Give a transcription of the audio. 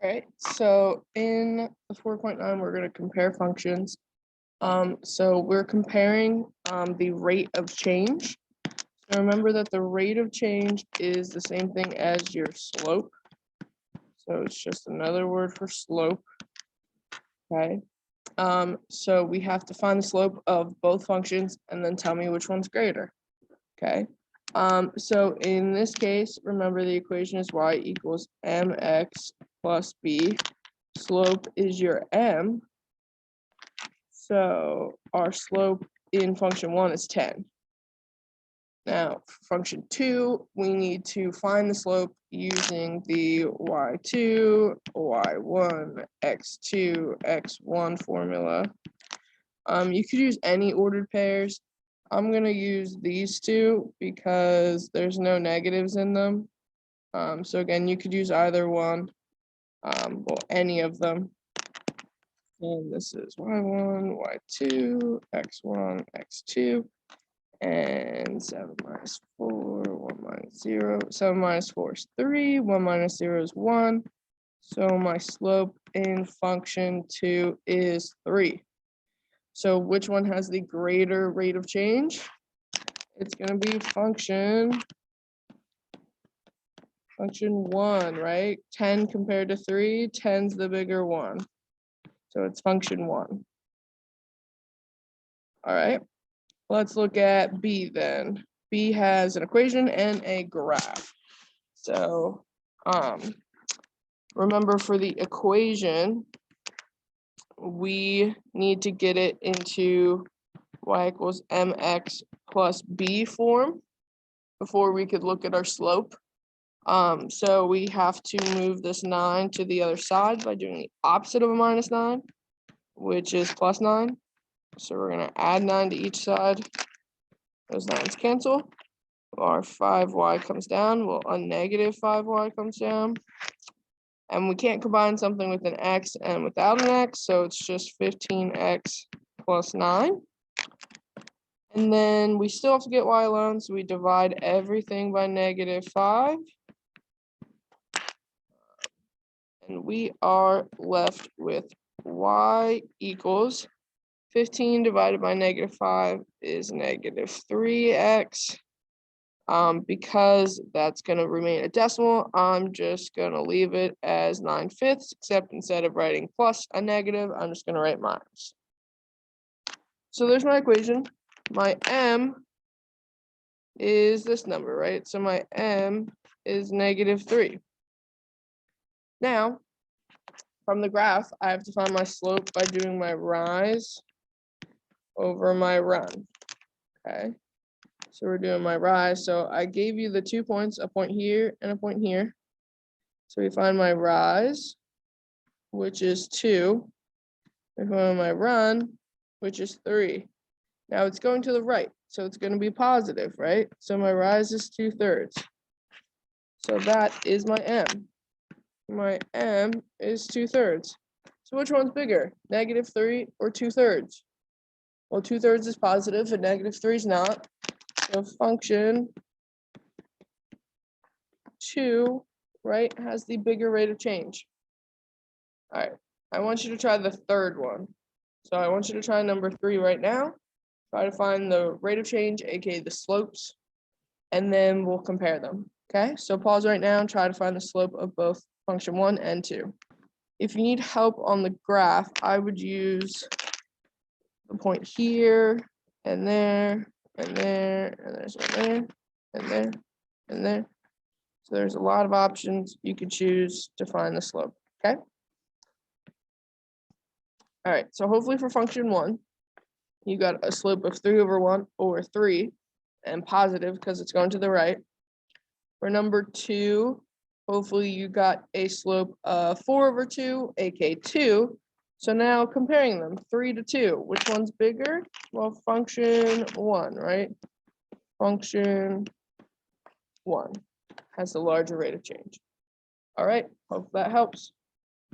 All right, so in the 4.9, we're going to compare functions. So we're comparing the rate of change. So remember that the rate of change is the same thing as your slope. So it's just another word for slope. Okay. So we have to find the slope of both functions and then tell me which one's greater. Okay. So in this case, remember the equation is y equals mx plus b. Slope is your m. So our slope in function 1 is 10. Now, for function 2, we need to find the slope using the y2, y1, x2, x1 formula. You could use any ordered pairs. I'm going to use these two because there's no negatives in them. So again, you could use either one, well, any of them. And this is y1, y2, x1, x2, and 7 minus 4, 1 minus 0. 7 minus 4 is 3, 1 minus 0 is 1. So my slope in function 2 is 3. So which one has the greater rate of change? It's going to be function 1, right? 10 compared to 3, 10's the bigger one. So it's function 1. All right, let's look at B then. B has an equation and a graph. So remember for the equation, we need to get it into y equals mx plus b form before we could look at our slope. So we have to move this 9 to the other side by doing the opposite of a minus 9, which is plus 9. So we're going to add 9 to each side. Those 9's cancel. Our 5y comes down. Well, a negative 5y comes down. And we can't combine something with an x and without an x, so it's just 15x plus 9. And then we still have to get y alone, so we divide everything by negative 5. And we are left with y equals 15 divided by negative 5 is negative 3x. Because that's going to remain a decimal, I'm just going to leave it as 9/5, except instead of writing plus a negative, I'm just going to write minus. So there's my equation. My m is this number, right? So my m is negative 3. Now, from the graph, I have to find my slope by doing my rise over my run. Okay. So we're doing my rise. So I gave you the 2 points, a point here and a point here. So we find my rise, which is 2. We find my run, which is 3. Now it's going to the right, so it's going to be positive, right? So my rise is 2/3. So that is my m. My m is 2/3. So which one's bigger, negative 3 or 2/3? Well, 2/3 is positive and negative 3 is not. So function 2, right, has the bigger rate of change. All right, I want you to try the third one. So I want you to try number 3 right now. Try to find the rate of change, aka the slopes, and then we'll compare them. Okay, so pause right now and try to find the slope of both function 1 and 2. If you need help on the graph, I would use the point here and there and there, and there's one there and there and there. So there's a lot of options you could choose to find the slope, okay? All right, so hopefully for function 1, you got a slope of 3/1 or 3 and positive because it's going to the right. For number 2, hopefully you got a slope of 4/2, aka 2. So now comparing them, 3 to 2, which one's bigger? Well, function 1, right? Function 1 has the larger rate of change. All right, hope that helps.